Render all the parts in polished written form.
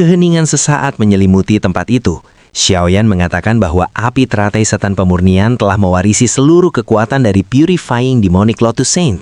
Keheningan sesaat menyelimuti tempat itu. Xiaoyan mengatakan bahwa api teratai setan pemurnian telah mewarisi seluruh kekuatan dari Purifying Demonic Lotus Saint.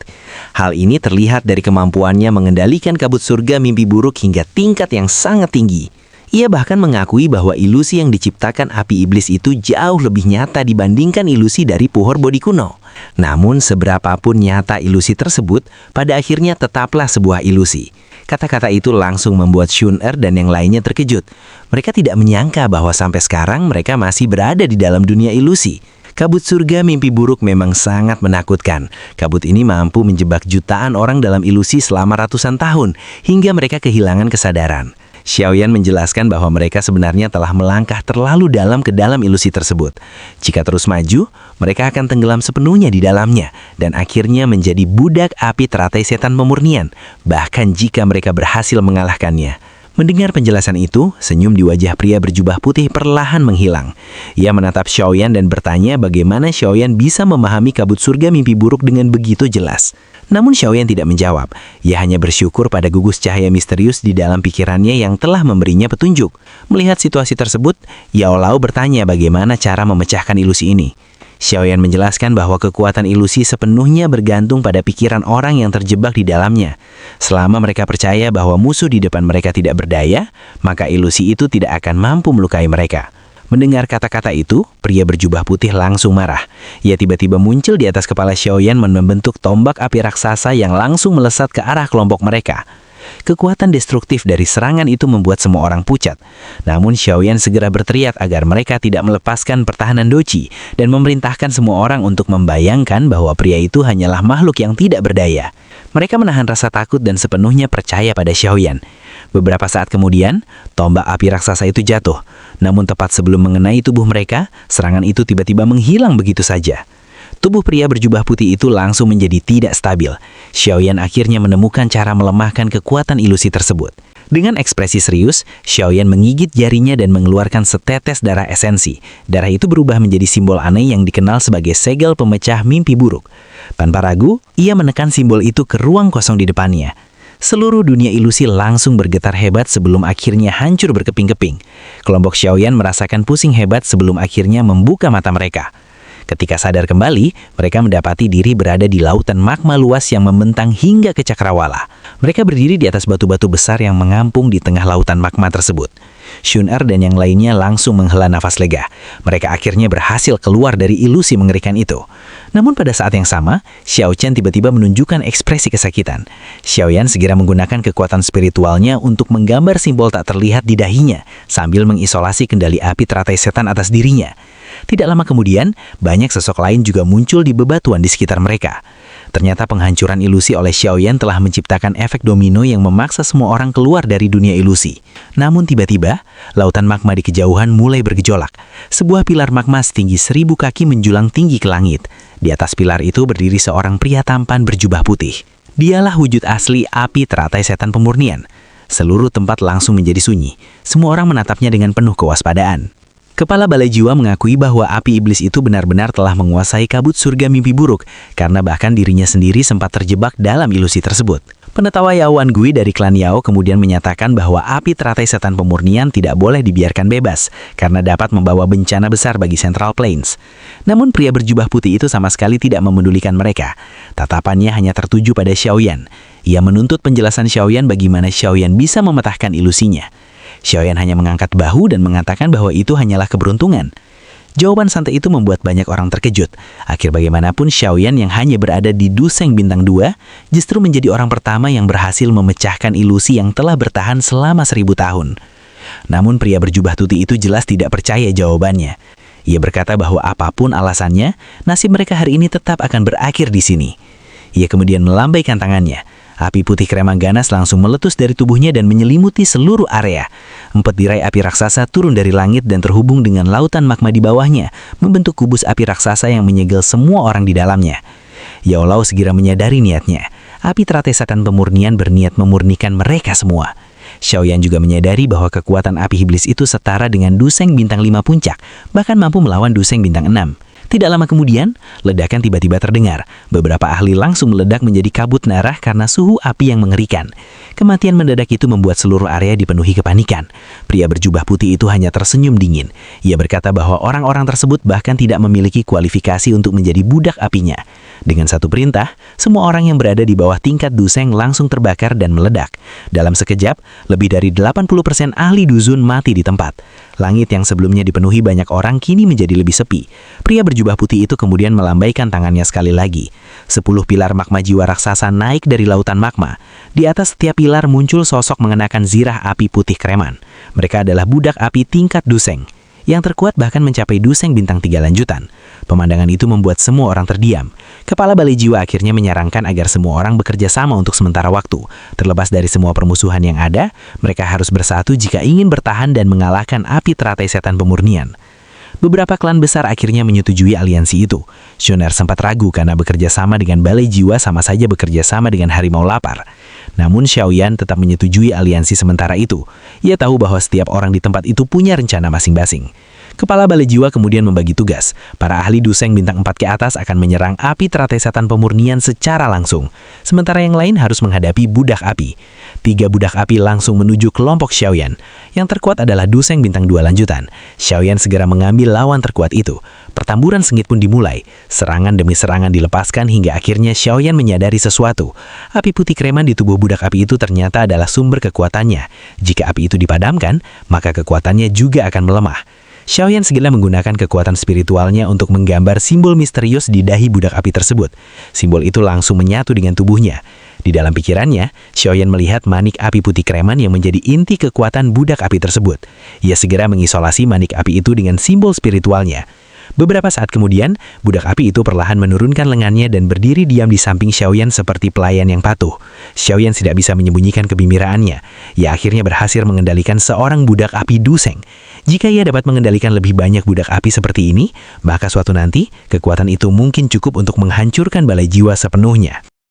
Hal ini terlihat dari kemampuannya mengendalikan kabut surga mimpi buruk hingga tingkat yang sangat tinggi. Ia bahkan mengakui bahwa ilusi yang diciptakan api iblis itu jauh lebih nyata dibandingkan ilusi dari puhor bodi kuno. Namun seberapapun nyata ilusi tersebut, pada akhirnya tetaplah sebuah ilusi. Kata-kata itu langsung membuat Shun-Er dan yang lainnya terkejut. Mereka tidak menyangka bahwa sampai sekarang mereka masih berada di dalam dunia ilusi. Kabut surga mimpi buruk memang sangat menakutkan. Kabut ini mampu menjebak jutaan orang dalam ilusi selama ratusan tahun, hingga mereka kehilangan kesadaran. Xiaoyan menjelaskan bahwa mereka sebenarnya telah melangkah terlalu dalam ke dalam ilusi tersebut. Jika terus maju, mereka akan tenggelam sepenuhnya di dalamnya, dan akhirnya menjadi budak api teratai setan pemurnian, bahkan jika mereka berhasil mengalahkannya. Mendengar penjelasan itu, senyum di wajah pria berjubah putih perlahan menghilang. Ia menatap Xiaoyan dan bertanya bagaimana Xiaoyan bisa memahami kabut surga mimpi buruk dengan begitu jelas. Namun Xiaoyan tidak menjawab. Ia hanya bersyukur pada gugus cahaya misterius di dalam pikirannya yang telah memberinya petunjuk. Melihat situasi tersebut, Yao Lao bertanya bagaimana cara memecahkan ilusi ini. Xiaoyan menjelaskan bahwa kekuatan ilusi sepenuhnya bergantung pada pikiran orang yang terjebak di dalamnya. Selama mereka percaya bahwa musuh di depan mereka tidak berdaya, maka ilusi itu tidak akan mampu melukai mereka. Mendengar kata-kata itu, pria berjubah putih langsung marah. Ia tiba-tiba muncul di atas kepala Xiaoyan membentuk tombak api raksasa yang langsung melesat ke arah kelompok mereka. Kekuatan destruktif dari serangan itu membuat semua orang pucat. Namun Xiaoyan segera berteriak agar mereka tidak melepaskan pertahanan Doqi dan memerintahkan semua orang untuk membayangkan bahwa pria itu hanyalah makhluk yang tidak berdaya. Mereka menahan rasa takut dan sepenuhnya percaya pada Xiaoyan. Beberapa saat kemudian, tombak api raksasa itu jatuh. Namun tepat sebelum mengenai tubuh mereka, serangan itu tiba-tiba menghilang begitu saja. Tubuh pria berjubah putih itu langsung menjadi tidak stabil. Xiaoyan akhirnya menemukan cara melemahkan kekuatan ilusi tersebut. Dengan ekspresi serius, Xiaoyan menggigit jarinya dan mengeluarkan setetes darah esensi. Darah itu berubah menjadi simbol aneh yang dikenal sebagai segel pemecah mimpi buruk. Tanpa ragu, ia menekan simbol itu ke ruang kosong di depannya. Seluruh dunia ilusi langsung bergetar hebat sebelum akhirnya hancur berkeping-keping. Kelompok Xiaoyan merasakan pusing hebat sebelum akhirnya membuka mata mereka. Ketika sadar kembali, mereka mendapati diri berada di lautan magma luas yang membentang hingga ke cakrawala. Mereka berdiri di atas batu-batu besar yang mengampung di tengah lautan magma tersebut. Shun-Er dan yang lainnya langsung menghela nafas lega. Mereka akhirnya berhasil keluar dari ilusi mengerikan itu. Namun pada saat yang sama, Xiao Chen tiba-tiba menunjukkan ekspresi kesakitan. Xiaoyan segera menggunakan kekuatan spiritualnya untuk menggambar simbol tak terlihat di dahinya, sambil mengisolasi kendali api teratai setan atas dirinya. Tidak lama kemudian, banyak sosok lain juga muncul di bebatuan di sekitar mereka. Ternyata penghancuran ilusi oleh Xiaoyan telah menciptakan efek domino yang memaksa semua orang keluar dari dunia ilusi. Namun tiba-tiba, lautan magma di kejauhan mulai bergejolak. Sebuah pilar magma setinggi 1000 kaki menjulang tinggi ke langit. Di atas pilar itu berdiri seorang pria tampan berjubah putih. Dialah wujud asli api teratai setan pemurnian. Seluruh tempat langsung menjadi sunyi. Semua orang menatapnya dengan penuh kewaspadaan. Kepala Balai Jiwa mengakui bahwa api iblis itu benar-benar telah menguasai kabut surga mimpi buruk, karena bahkan dirinya sendiri sempat terjebak dalam ilusi tersebut. Penetawa Yao Wangui dari klan Yao kemudian menyatakan bahwa api teratai setan pemurnian tidak boleh dibiarkan bebas, karena dapat membawa bencana besar bagi Central Plains. Namun pria berjubah putih itu sama sekali tidak memedulikan mereka. Tatapannya hanya tertuju pada Xiaoyan. Ia menuntut penjelasan Xiaoyan bagaimana Xiaoyan bisa mematahkan ilusinya. Xiaoyan hanya mengangkat bahu dan mengatakan bahwa itu hanyalah keberuntungan. Jawaban santai itu membuat banyak orang terkejut. Akhir bagaimanapun Xiaoyan yang hanya berada di Duseng Bintang 2 justru menjadi orang pertama yang berhasil memecahkan ilusi yang telah bertahan selama 1000 tahun. Namun pria berjubah putih itu jelas tidak percaya jawabannya. Ia berkata bahwa apapun alasannya, nasib mereka hari ini tetap akan berakhir di sini. Ia kemudian melambaikan tangannya. Api putih krema ganas langsung meletus dari tubuhnya dan menyelimuti seluruh area. 4 tirai api raksasa turun dari langit dan terhubung dengan lautan magma di bawahnya, membentuk kubus api raksasa yang menyegel semua orang di dalamnya. Yao Lao segera menyadari niatnya. Api teratai setan pemurnian berniat memurnikan mereka semua. Xiaoyan juga menyadari bahwa kekuatan api iblis itu setara dengan Duseng Bintang 5 puncak, bahkan mampu melawan Duseng Bintang 6. Tidak lama kemudian, ledakan tiba-tiba terdengar. Beberapa ahli langsung meledak menjadi kabut darah karena suhu api yang mengerikan. Kematian mendadak itu membuat seluruh area dipenuhi kepanikan. Pria berjubah putih itu hanya tersenyum dingin. Ia berkata bahwa orang-orang tersebut bahkan tidak memiliki kualifikasi untuk menjadi budak apinya. Dengan satu perintah, semua orang yang berada di bawah tingkat Duseng langsung terbakar dan meledak. Dalam sekejap, lebih dari 80% ahli Duzun mati di tempat. Langit yang sebelumnya dipenuhi banyak orang kini menjadi lebih sepi. Pria berjubah putih itu kemudian melambaikan tangannya sekali lagi. 10 pilar magma jiwa raksasa naik dari lautan magma. Di atas setiap pilar muncul sosok mengenakan zirah api putih kreman. Mereka adalah budak api tingkat Duseng. Yang terkuat bahkan mencapai Duseng bintang 3 lanjutan. Pemandangan itu membuat semua orang terdiam. Kepala Balai Jiwa akhirnya menyarankan agar semua orang bekerja sama untuk sementara waktu. Terlepas dari semua permusuhan yang ada, mereka harus bersatu jika ingin bertahan dan mengalahkan api teratai setan pemurnian. Beberapa klan besar akhirnya menyetujui aliansi itu. Shoner sempat ragu karena bekerja sama dengan Balai Jiwa sama saja bekerja sama dengan harimau lapar. Namun Xiaoyan tetap menyetujui aliansi sementara itu. Ia tahu bahwa setiap orang di tempat itu punya rencana masing-masing. Kepala Balai Jiwa kemudian membagi tugas. Para ahli Duseng bintang 4 ke atas akan menyerang api teratai setan pemurnian secara langsung. Sementara yang lain harus menghadapi budak api. 3 budak api langsung menuju kelompok Xiaoyan. Yang terkuat adalah Duseng bintang 2 lanjutan. Xiaoyan segera mengambil lawan terkuat itu. Pertamburan sengit pun dimulai. Serangan demi serangan dilepaskan hingga akhirnya Xiaoyan menyadari sesuatu. Api putih kreman di tubuh budak api itu ternyata adalah sumber kekuatannya. Jika api itu dipadamkan, maka kekuatannya juga akan melemah. Xiaoyan segera menggunakan kekuatan spiritualnya untuk menggambar simbol misterius di dahi budak api tersebut. Simbol itu langsung menyatu dengan tubuhnya. Di dalam pikirannya, Xiaoyan melihat manik api putih kreman yang menjadi inti kekuatan budak api tersebut. Ia segera mengisolasi manik api itu dengan simbol spiritualnya. Beberapa saat kemudian, budak api itu perlahan menurunkan lengannya dan berdiri diam di samping Xiaoyan seperti pelayan yang patuh. Xiaoyan tidak bisa menyembunyikan kegembiraannya. Ia akhirnya berhasil mengendalikan seorang budak api Duseng. Jika ia dapat mengendalikan lebih banyak budak api seperti ini, maka suatu nanti, kekuatan itu mungkin cukup untuk menghancurkan Balai Jiwa sepenuhnya.